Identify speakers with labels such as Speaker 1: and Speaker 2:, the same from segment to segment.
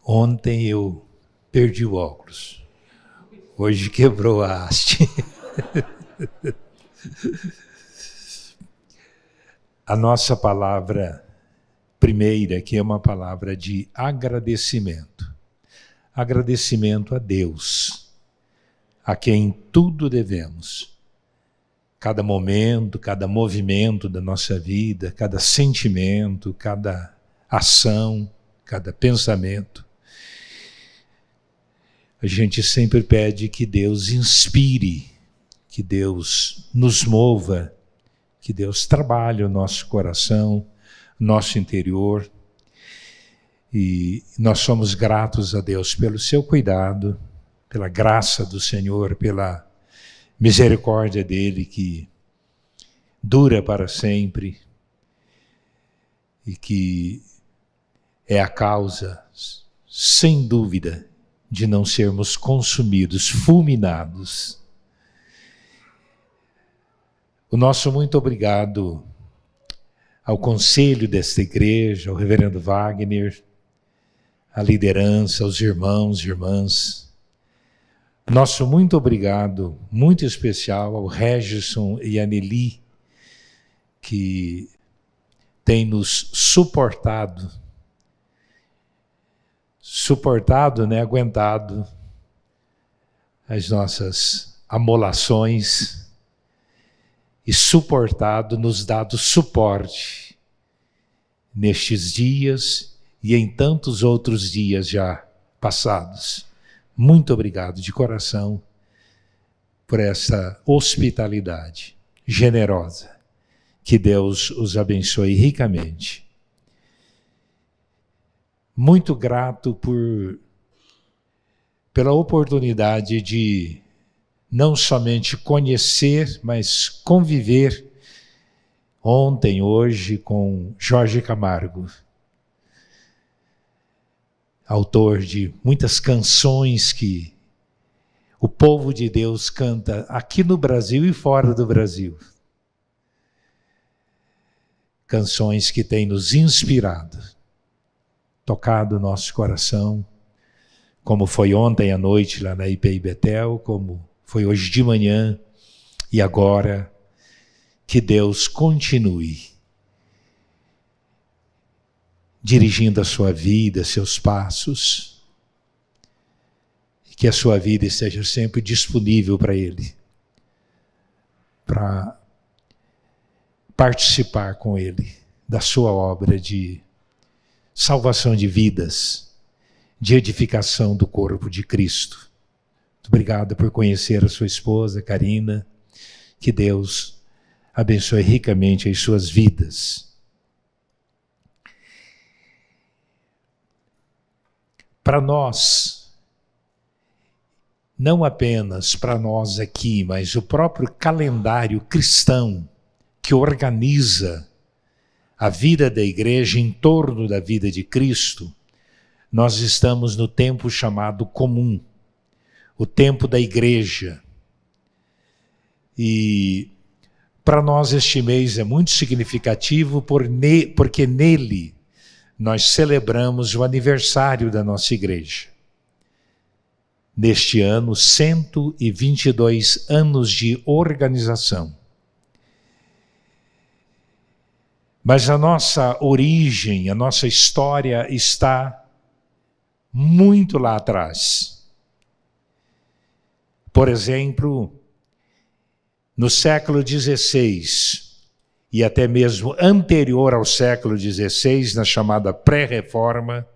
Speaker 1: Ontem eu perdi o óculos. Hoje quebrou a haste. A nossa palavra primeira aqui é uma palavra de agradecimento. Agradecimento a Deus, a quem tudo devemos. Cada momento, cada movimento da nossa vida, cada sentimento, cada ação, cada pensamento. A gente sempre pede que Deus inspire, que Deus nos mova, que Deus trabalhe o nosso coração, nosso interior. E nós somos gratos a Deus pelo seu cuidado, pela graça do Senhor, pela misericórdia dele que dura para sempre e que é a causa, sem dúvida, de não sermos consumidos, fulminados. O nosso muito obrigado ao conselho desta igreja, ao reverendo Wagner, à liderança, aos irmãos e irmãs. Nosso muito obrigado, muito especial ao Regison e a Nelly, que têm nos suportado, aguentado as nossas amolações e suportado, nos dado suporte nestes dias e em tantos outros dias já passados. Muito obrigado de coração por essa hospitalidade generosa. Que Deus os abençoe ricamente. Muito grato pela oportunidade de não somente conhecer, mas conviver ontem, hoje, com Jorge Camargo, autor de muitas canções que o povo de Deus canta aqui no Brasil e fora do Brasil. Canções que têm nos inspirado, tocado o nosso coração, como foi ontem à noite lá na IPI Betel, como foi hoje de manhã e agora. Que Deus continue dirigindo a sua vida, seus passos, e que a sua vida esteja sempre disponível para Ele, para participar com Ele da sua obra de salvação de vidas, de edificação do corpo de Cristo. Muito obrigado por conhecer a sua esposa, Karina. Que Deus abençoe ricamente as suas vidas. Para nós, não apenas para nós aqui, mas o próprio calendário cristão que organiza a vida da igreja em torno da vida de Cristo, nós estamos no tempo chamado comum, o tempo da igreja. E para nós este mês é muito significativo porque nele nós celebramos o aniversário da nossa igreja. Neste ano, 122 anos de organização. Mas a nossa origem, a nossa história está muito lá atrás. Por exemplo, no século XVI, e até mesmo anterior ao século XVI, na chamada pré-reforma,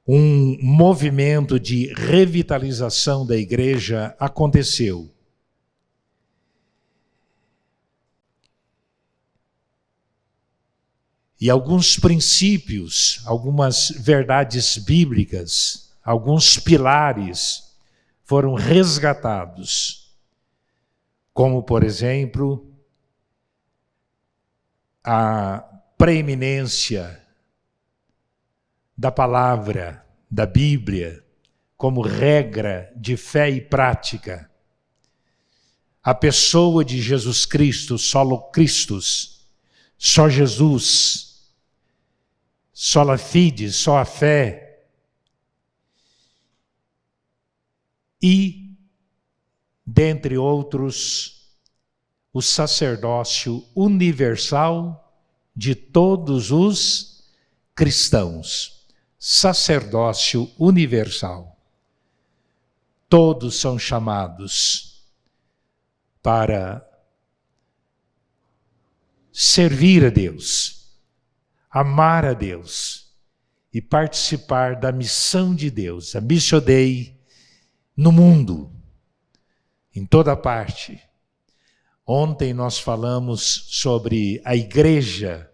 Speaker 1: um movimento de revitalização da igreja aconteceu. E alguns princípios, algumas verdades bíblicas, alguns pilares foram resgatados, como, por exemplo, a preeminência da palavra, da Bíblia, como regra de fé e prática. A pessoa de Jesus Cristo, solo Christus, só Jesus, sola fide, só a fé, e, dentre outros, o sacerdócio universal de todos os cristãos. Sacerdócio universal. Todos são chamados para servir a Deus, amar a Deus e participar da missão de Deus, a Missio Dei, no mundo, em toda parte. Ontem nós falamos sobre a igreja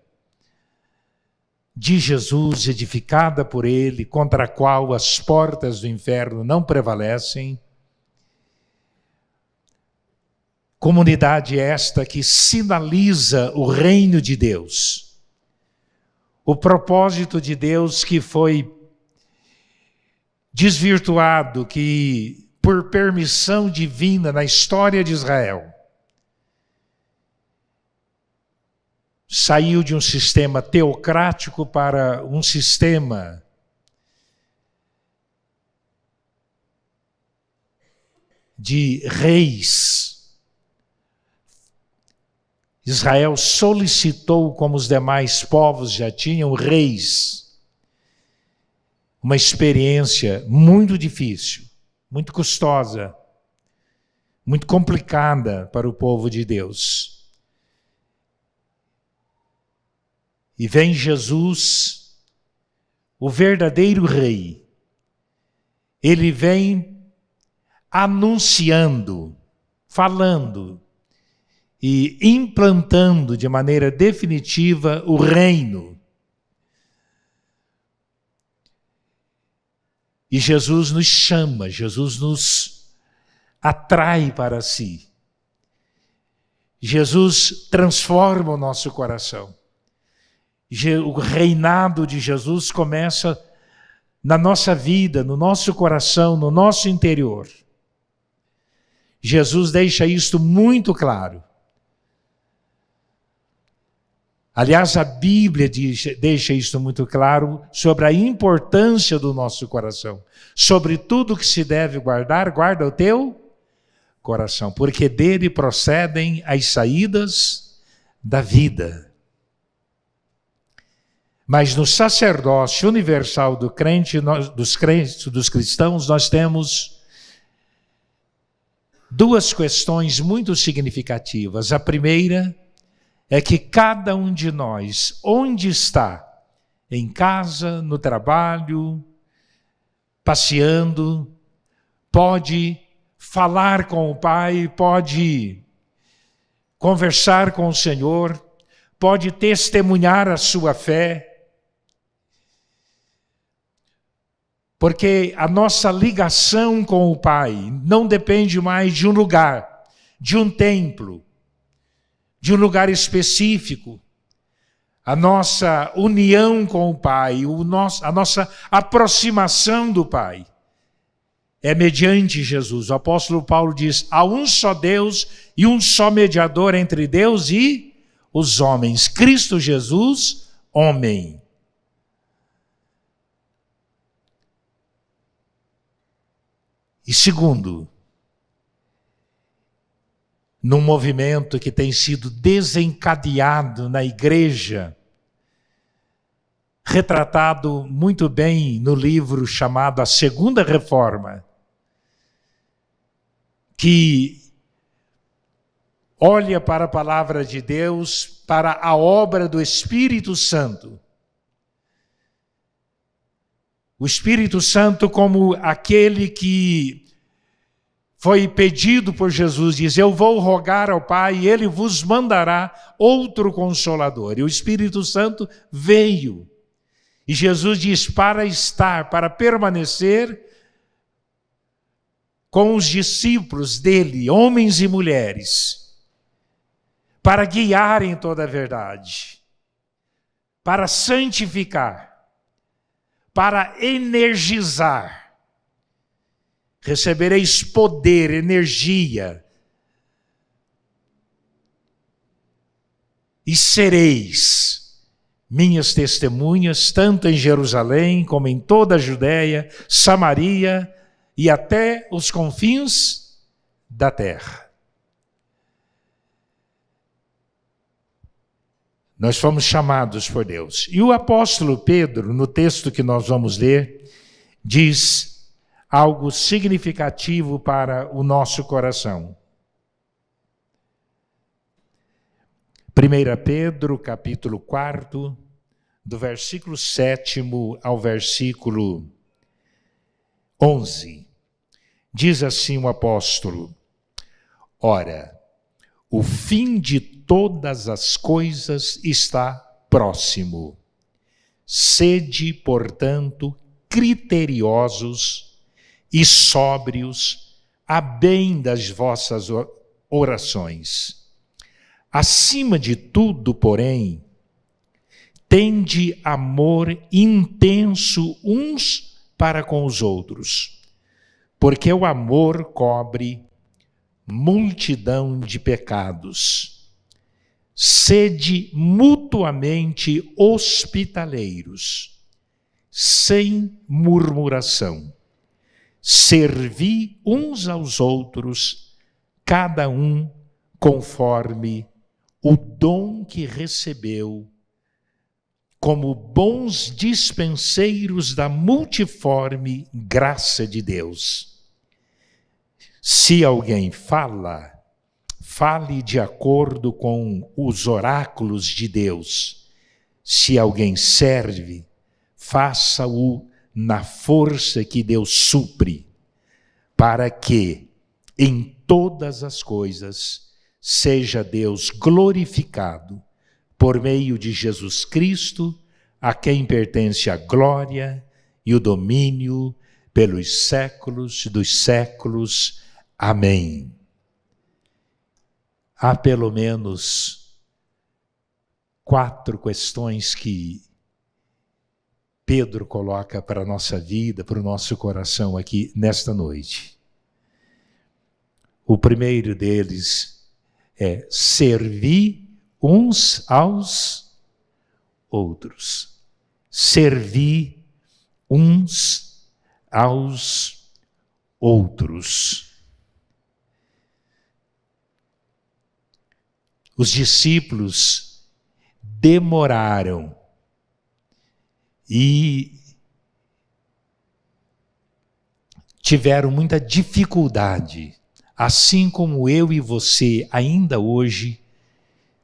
Speaker 1: de Jesus, edificada por Ele, contra a qual as portas do inferno não prevalecem. Comunidade esta que sinaliza o reino de Deus, o propósito de Deus que foi desvirtuado, que por permissão divina na história de Israel, saiu de um sistema teocrático para um sistema de reis. Israel solicitou, como os demais povos já tinham, reis. Uma experiência muito difícil, muito custosa, muito complicada para o povo de Deus. E vem Jesus, o verdadeiro rei. Ele vem anunciando, falando e implantando de maneira definitiva o reino. E Jesus nos chama, Jesus nos atrai para si. Jesus transforma o nosso coração. O reinado de Jesus começa na nossa vida, no nosso coração, no nosso interior. Jesus deixa isto muito claro. Aliás, a Bíblia deixa isto muito claro sobre a importância do nosso coração. Sobre tudo que se deve guardar, guarda o teu coração, porque dele procedem as saídas da vida. Mas no sacerdócio universal do crente, dos cristãos, nós temos duas questões muito significativas. A primeira é que cada um de nós, onde está, em casa, no trabalho, passeando, pode falar com o Pai, pode conversar com o Senhor, pode testemunhar a sua fé, porque a nossa ligação com o Pai não depende mais de um lugar, de um templo, de um lugar específico. A nossa união com o Pai, a nossa aproximação do Pai é mediante Jesus. O apóstolo Paulo diz: há um só Deus e um só mediador entre Deus e os homens, Cristo Jesus, homem. E segundo, num movimento que tem sido desencadeado na igreja, retratado muito bem no livro chamado A Segunda Reforma, que olha para a palavra de Deus, para a obra do Espírito Santo. O Espírito Santo como aquele que foi pedido por Jesus, diz: eu vou rogar ao Pai e Ele vos mandará outro Consolador. E o Espírito Santo veio. E Jesus diz: para permanecer com os discípulos dele, homens e mulheres, para guiarem toda a verdade, para santificar, para energizar. Recebereis poder, energia, e sereis minhas testemunhas, tanto em Jerusalém, como em toda a Judéia, Samaria e até os confins da terra. Nós fomos chamados por Deus. E o apóstolo Pedro, no texto que nós vamos ler, diz algo significativo para o nosso coração. 1 Pedro, capítulo 4, do versículo 7 ao versículo 11. Diz assim o apóstolo: Ora, o fim de todas as coisas está próximo. Sede, portanto, criteriosos e sóbrios a bem das vossas orações. Acima de tudo, porém, tende amor intenso uns para com os outros, porque o amor cobre multidão de pecados. Sede mutuamente hospitaleiros, sem murmuração. Servi uns aos outros, cada um conforme o dom que recebeu, como bons dispenseiros da multiforme graça de Deus. Se alguém fala, fale de acordo com os oráculos de Deus. Se alguém serve, faça-o na força que Deus supre, para que, em todas as coisas, seja Deus glorificado por meio de Jesus Cristo, a quem pertence a glória e o domínio pelos séculos dos séculos. Amém. Há pelo menos 4 questões que Pedro coloca para a nossa vida, para o nosso coração aqui nesta noite. O primeiro deles é servir uns aos outros. Servir uns aos outros. Os discípulos demoraram e tiveram muita dificuldade, assim como eu e você ainda hoje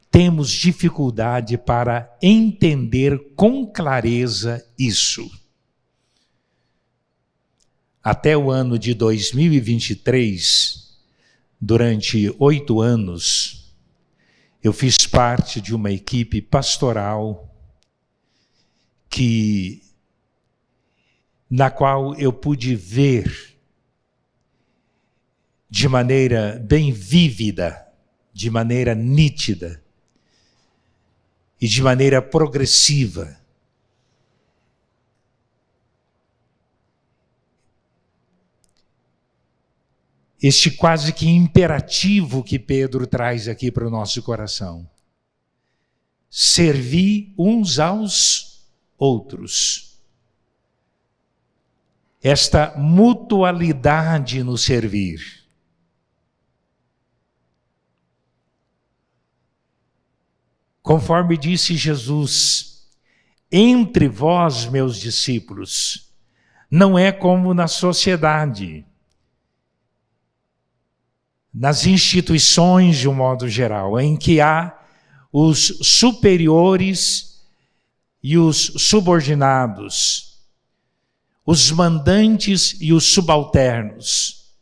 Speaker 1: temos dificuldade para entender com clareza isso. Até o ano de 2023, durante 8 anos, eu fiz parte de uma equipe pastoral na qual eu pude ver de maneira bem vívida, de maneira nítida e de maneira progressiva este quase que imperativo que Pedro traz aqui para o nosso coração. Servir uns aos outros. Esta mutualidade no servir. Conforme disse Jesus, entre vós, meus discípulos, não é como na sociedade, nas instituições de um modo geral, em que há os superiores e os subordinados, os mandantes e os subalternos.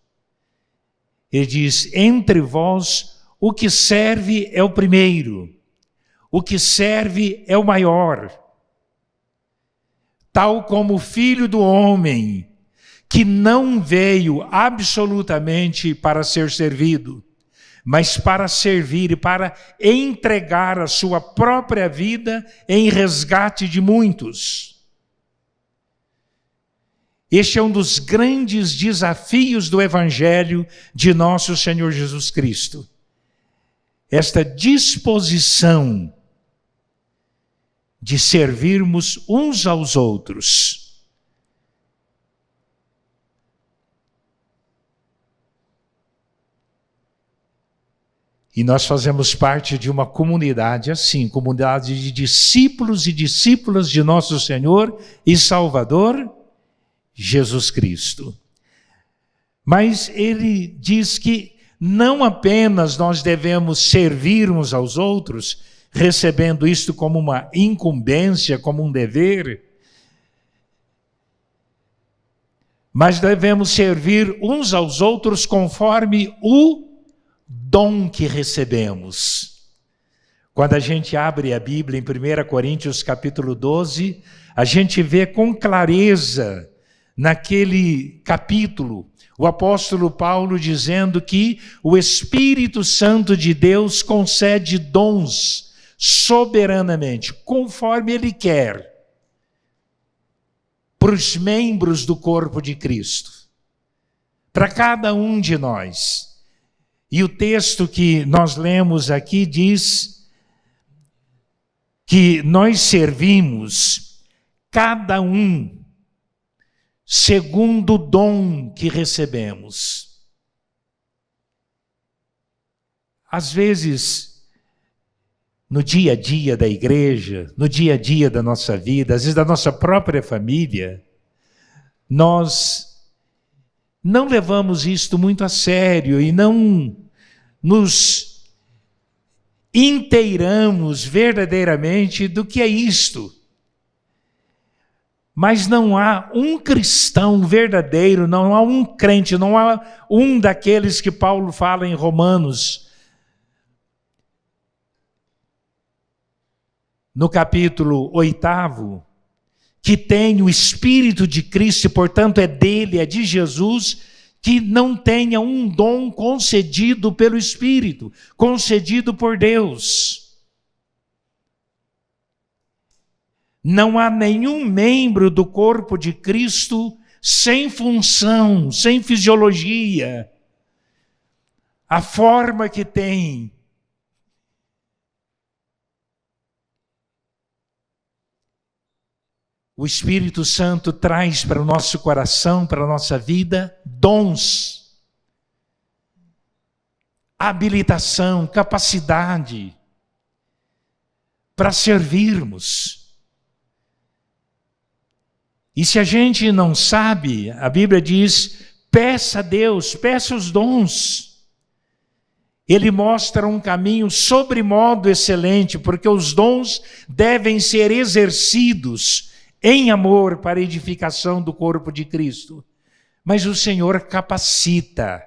Speaker 1: Ele diz, entre vós, o que serve é o primeiro, o que serve é o maior. Tal como o Filho do Homem, que não veio absolutamente para ser servido, mas para servir e para entregar a sua própria vida em resgate de muitos. Este é um dos grandes desafios do Evangelho de nosso Senhor Jesus Cristo. Esta disposição de servirmos uns aos outros. E nós fazemos parte de uma comunidade assim, comunidade de discípulos e discípulas de nosso Senhor e Salvador, Jesus Cristo. Mas ele diz que não apenas nós devemos servir uns aos outros, recebendo isto como uma incumbência, como um dever, mas devemos servir uns aos outros conforme o dom que recebemos. Quando a gente abre a Bíblia em 1 Coríntios capítulo 12, a gente vê com clareza naquele capítulo o apóstolo Paulo dizendo que o Espírito Santo de Deus concede dons soberanamente, conforme Ele quer, para os membros do corpo de Cristo, para cada um de nós. E o texto que nós lemos aqui diz que nós servimos cada um segundo o dom que recebemos. Às vezes, no dia a dia da igreja, no dia a dia da nossa vida, às vezes da nossa própria família, nós não levamos isto muito a sério e não nos inteiramos verdadeiramente do que é isto. Mas não há um cristão verdadeiro, não há um crente, não há um daqueles que Paulo fala em Romanos, no capítulo 8, que tem o Espírito de Cristo, e portanto é dele, é de Jesus, que não tenha um dom concedido pelo Espírito, concedido por Deus. Não há nenhum membro do corpo de Cristo sem função, sem fisiologia. A forma que tem. O Espírito Santo traz para o nosso coração, para a nossa vida, dons, habilitação, capacidade para servirmos. E se a gente não sabe, a Bíblia diz, peça a Deus, peça os dons. Ele mostra um caminho sobremodo excelente, porque os dons devem ser exercidos em amor para a edificação do corpo de Cristo. Mas o Senhor capacita.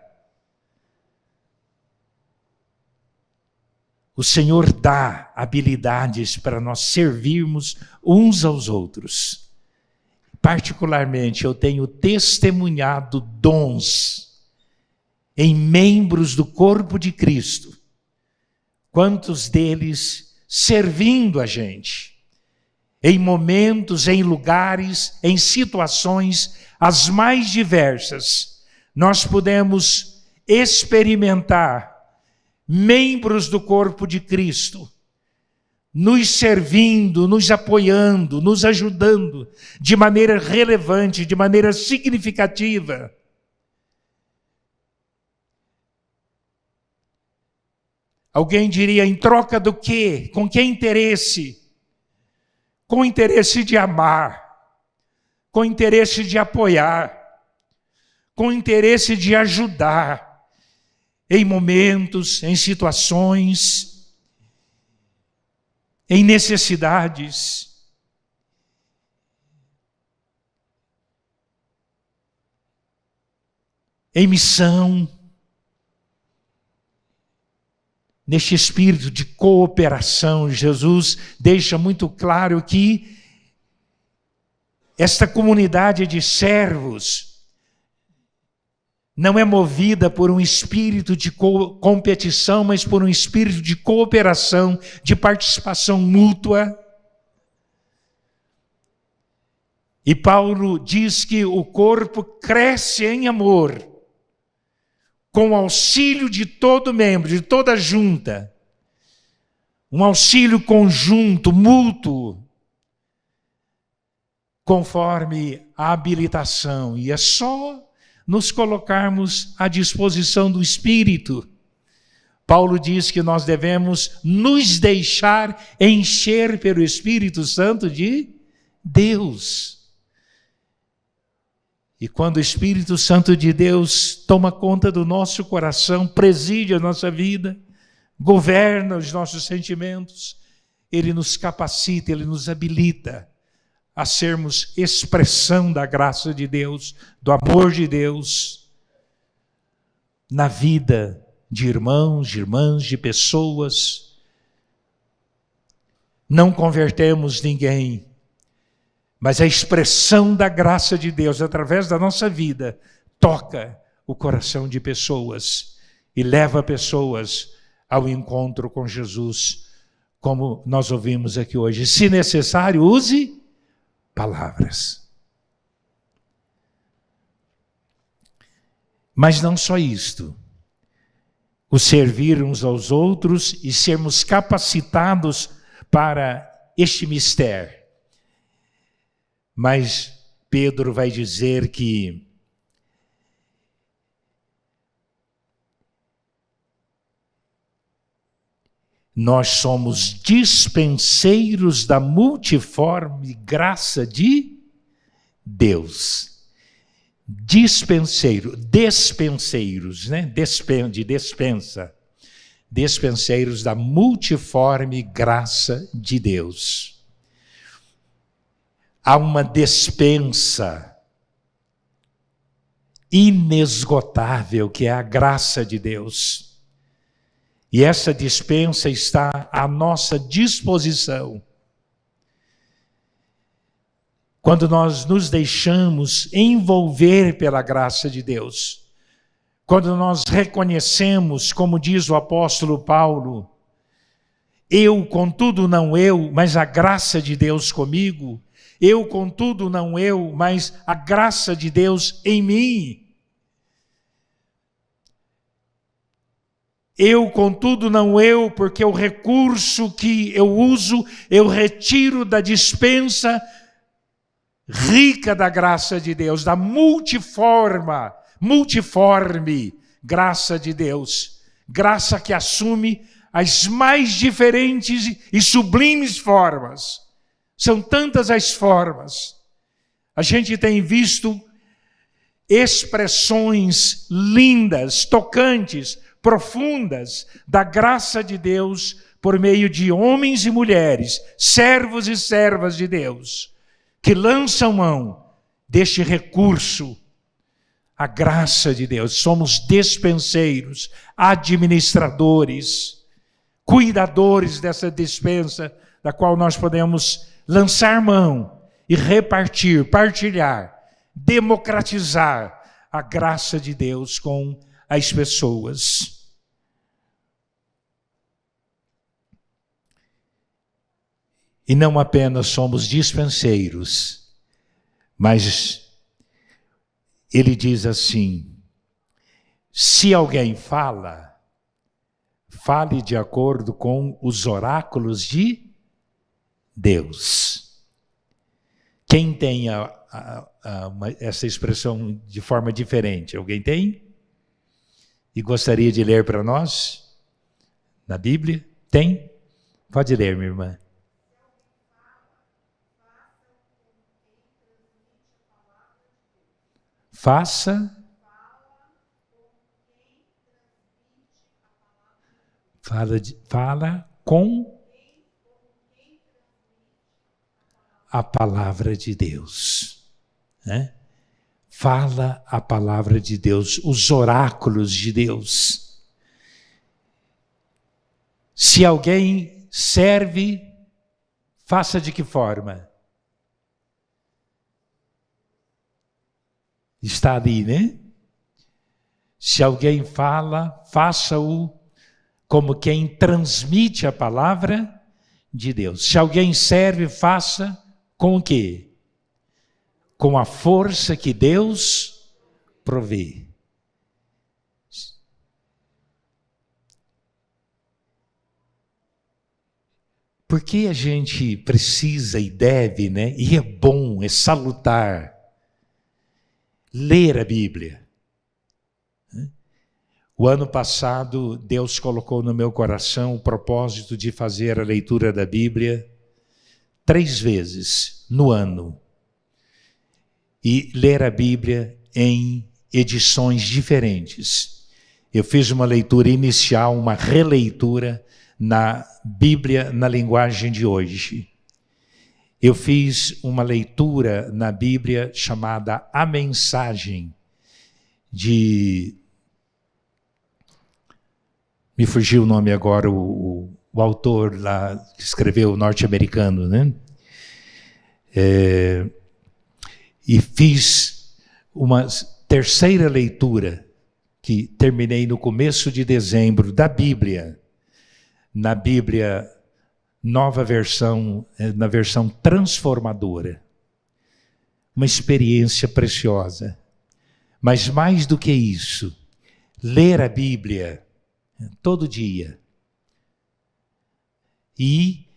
Speaker 1: O Senhor dá habilidades para nós servirmos uns aos outros. Particularmente, eu tenho testemunhado dons em membros do corpo de Cristo. Quantos deles servindo a gente, em momentos, em lugares, em situações as mais diversas, nós podemos experimentar membros do corpo de Cristo, nos servindo, nos apoiando, nos ajudando de maneira relevante, de maneira significativa. Alguém diria, em troca do quê? Com que interesse? Com o interesse de amar, com o interesse de apoiar, com o interesse de ajudar em momentos, em situações, em necessidades. Em missão, neste espírito de cooperação, Jesus deixa muito claro que esta comunidade de servos não é movida por um espírito de competição, mas por um espírito de cooperação, de participação mútua. E Paulo diz que o corpo cresce em amor, com o auxílio de todo membro, de toda junta. Um auxílio conjunto, mútuo, conforme a habilitação. E é só nos colocarmos à disposição do Espírito Paulo diz que nós devemos nos deixar encher pelo Espírito Santo de Deus. E quando o Espírito Santo de Deus toma conta do nosso coração, preside a nossa vida, governa os nossos sentimentos, Ele nos capacita, Ele nos habilita a sermos expressão da graça de Deus, do amor de Deus, na vida de irmãos, de irmãs, de pessoas. Não convertemos ninguém, mas a expressão da graça de Deus através da nossa vida toca o coração de pessoas e leva pessoas ao encontro com Jesus, como nós ouvimos aqui hoje. Se necessário, use palavras. Mas não só isto. O servir uns aos outros e sermos capacitados para este mistério. Mas Pedro vai dizer que nós somos dispenseiros da multiforme graça de Deus. Despenseiros, né? De despensa. Despenseiros da multiforme graça de Deus. Há uma despensa inesgotável que é a graça de Deus. E essa dispensa está à nossa disposição. Quando nós nos deixamos envolver pela graça de Deus, quando nós reconhecemos, como diz o apóstolo Paulo, eu, contudo, não eu, mas a graça de Deus comigo, eu, contudo, não eu, mas a graça de Deus em mim. Eu, contudo, não eu, porque o recurso que eu uso, eu retiro da dispensa rica da graça de Deus, da multiforme graça de Deus. Graça que assume as mais diferentes e sublimes formas. São tantas as formas. A gente tem visto expressões lindas, tocantes, profundas da graça de Deus por meio de homens e mulheres, servos e servas de Deus, que lançam mão deste recurso, a graça de Deus. Somos despenseiros, administradores, cuidadores dessa dispensa, da qual nós podemos lançar mão e repartir, partilhar, democratizar a graça de Deus com as pessoas. E não apenas somos dispenseiros, mas ele diz assim: se alguém fale de acordo com os oráculos de Deus. Quem tem essa expressão de forma diferente? Alguém tem? E gostaria de ler para nós? Na Bíblia? Tem? Pode ler, minha irmã. Fala com a palavra de Deus, né? Fala a palavra de Deus, os oráculos de Deus. Se alguém serve, faça de que forma? Está ali, né? Se alguém fala, faça-o como quem transmite a palavra de Deus. Se alguém serve, faça com o quê? Com a força que Deus provê. Por que a gente precisa e deve, né? E é bom, é salutar ler a Bíblia. O ano passado, Deus colocou no meu coração o propósito de fazer a leitura da Bíblia 3 vezes no ano. E ler a Bíblia em edições diferentes. Eu fiz uma leitura inicial, uma releitura na Bíblia na linguagem de hoje. Eu fiz uma leitura na Bíblia chamada A Mensagem, me fugiu o nome agora, o autor lá que escreveu, norte-americano, né? E fiz uma terceira leitura, que terminei no começo de dezembro, da Bíblia, na Bíblia nova versão, na versão transformadora. Uma experiência preciosa. Mas mais do que isso, ler a Bíblia todo dia. E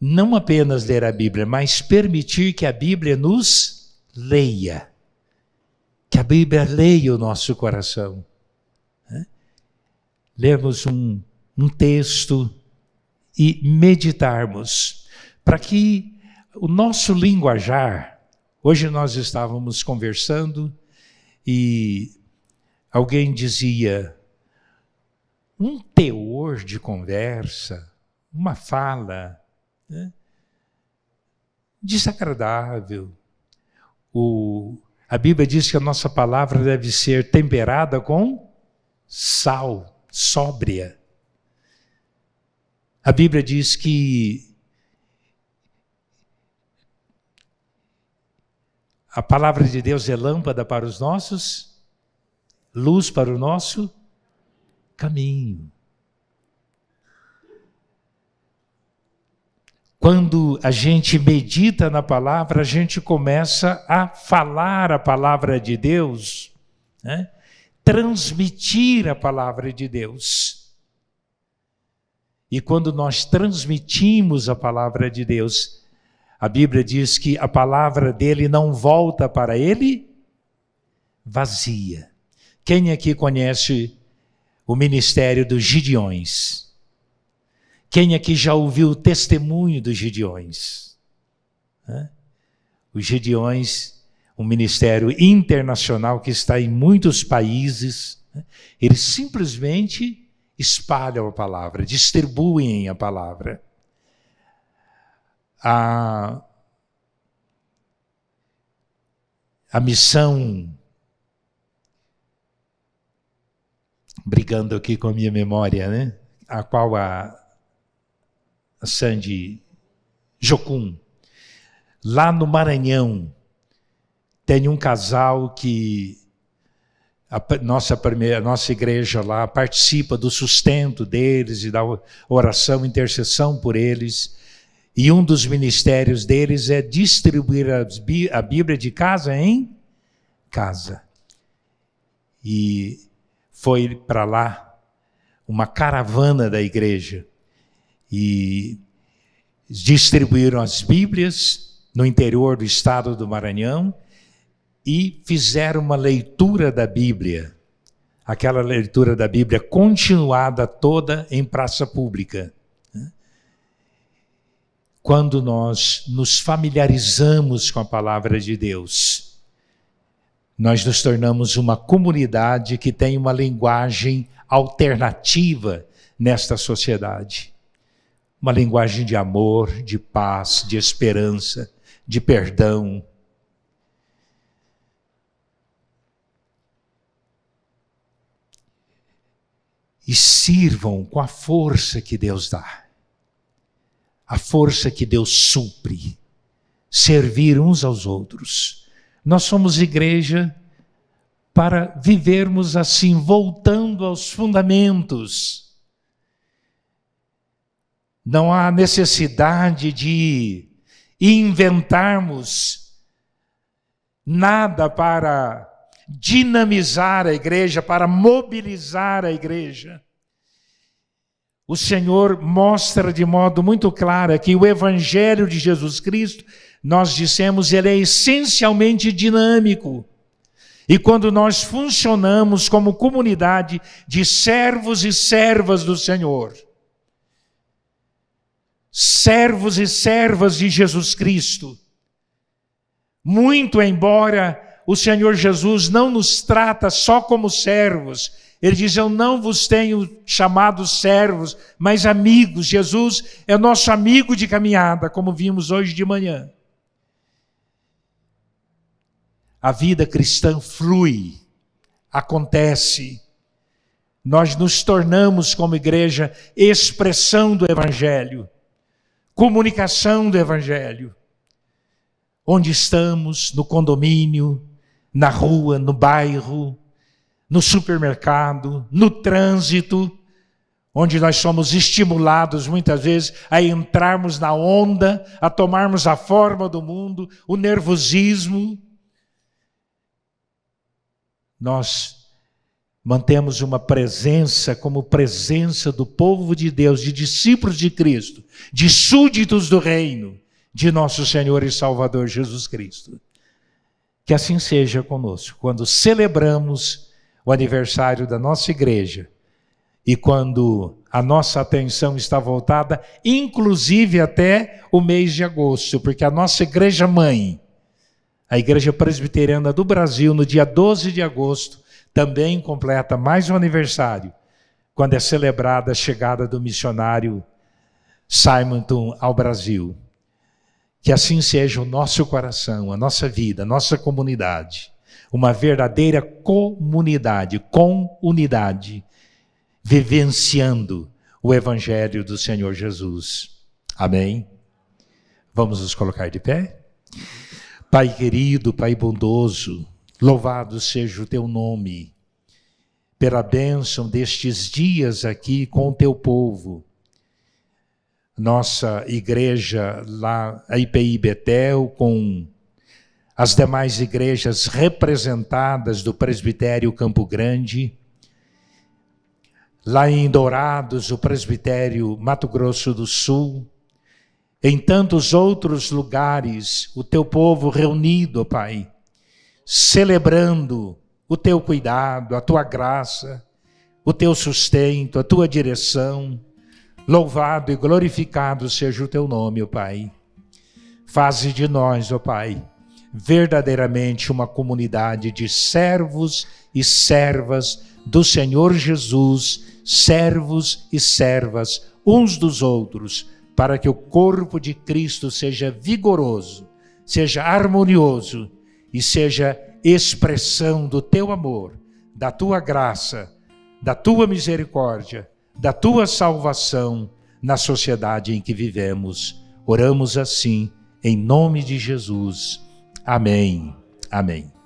Speaker 1: não apenas ler a Bíblia, mas permitir que a Bíblia nos leia. Que a Bíblia leia o nosso coração. Lermos um texto e meditarmos, para que o nosso linguajar, hoje nós estávamos conversando e alguém dizia, um teor de conversa, uma fala, né, desagradável. A Bíblia diz que a nossa palavra deve ser temperada com sal, sóbria. A Bíblia diz que a palavra de Deus é lâmpada para os nossos, luz para o nosso caminho. Quando a gente medita na palavra, a gente começa a falar a palavra de Deus, né? Transmitir a palavra de Deus. E quando nós transmitimos a palavra de Deus, a Bíblia diz que a palavra dele não volta para ele vazia. Quem aqui conhece o ministério dos Gideões? Quem aqui já ouviu o testemunho dos Gideões? Os Gideões, um ministério internacional que está em muitos países, eles simplesmente espalham a palavra, distribuem a palavra. A missão, brigando aqui com a minha memória, né? A qual a Sandy Jocum, lá no Maranhão, tem um casal que a nossa igreja lá participa do sustento deles e da oração, intercessão por eles. E um dos ministérios deles é distribuir a Bíblia de casa em casa. E foi para lá uma caravana da igreja. E distribuíram as Bíblias no interior do estado do Maranhão e fizeram uma leitura da Bíblia. Aquela leitura da Bíblia continuada toda em praça pública. Quando nós nos familiarizamos com a palavra de Deus, nós nos tornamos uma comunidade que tem uma linguagem alternativa nesta sociedade. Uma linguagem de amor, de paz, de esperança, de perdão. E sirvam com a força que Deus dá. A força que Deus supre. Servir uns aos outros. Nós somos igreja para vivermos assim, voltando aos fundamentos. Não há necessidade de inventarmos nada para dinamizar a igreja, para mobilizar a igreja. O Senhor mostra de modo muito claro que o Evangelho de Jesus Cristo, nós dissemos, ele é essencialmente dinâmico. E quando nós funcionamos como comunidade de servos e servas do Senhor, servos e servas de Jesus Cristo, muito embora o Senhor Jesus não nos trata só como servos, Ele diz: eu não vos tenho chamado servos, mas amigos. Jesus é nosso amigo de caminhada, como vimos hoje de manhã. A vida cristã flui, acontece. Nós nos tornamos, como igreja, expressão do Evangelho, comunicação do Evangelho. Onde estamos, no condomínio, na rua, no bairro, no supermercado, no trânsito, onde nós somos estimulados muitas vezes a entrarmos na onda, a tomarmos a forma do mundo, o nervosismo. Nós mantemos uma presença como presença do povo de Deus, de discípulos de Cristo, de súditos do reino de nosso Senhor e Salvador Jesus Cristo. Que assim seja conosco, quando celebramos o aniversário da nossa igreja e quando a nossa atenção está voltada, inclusive até o mês de agosto, porque a nossa igreja mãe, a Igreja Presbiteriana do Brasil, no dia 12 de agosto, também completa mais um aniversário, quando é celebrada a chegada do missionário Simonton ao Brasil. Que assim seja o nosso coração, a nossa vida, a nossa comunidade, uma verdadeira comunidade, com unidade, vivenciando o Evangelho do Senhor Jesus. Amém? Vamos nos colocar de pé? Pai querido, Pai bondoso, louvado seja o teu nome, pela bênção destes dias aqui com o teu povo. Nossa igreja lá, a IPI Betel, com as demais igrejas representadas do presbitério Campo Grande, lá em Dourados, o presbitério Mato Grosso do Sul, em tantos outros lugares, o teu povo reunido, Pai, celebrando o teu cuidado, a tua graça, o teu sustento, a tua direção. Louvado e glorificado seja o teu nome, ó Pai. Faze de nós, ó Pai, verdadeiramente uma comunidade de servos e servas do Senhor Jesus, servos e servas uns dos outros, para que o corpo de Cristo seja vigoroso, seja harmonioso e seja expressão do teu amor, da tua graça, da tua misericórdia, da tua salvação na sociedade em que vivemos. Oramos assim, em nome de Jesus. Amém. Amém.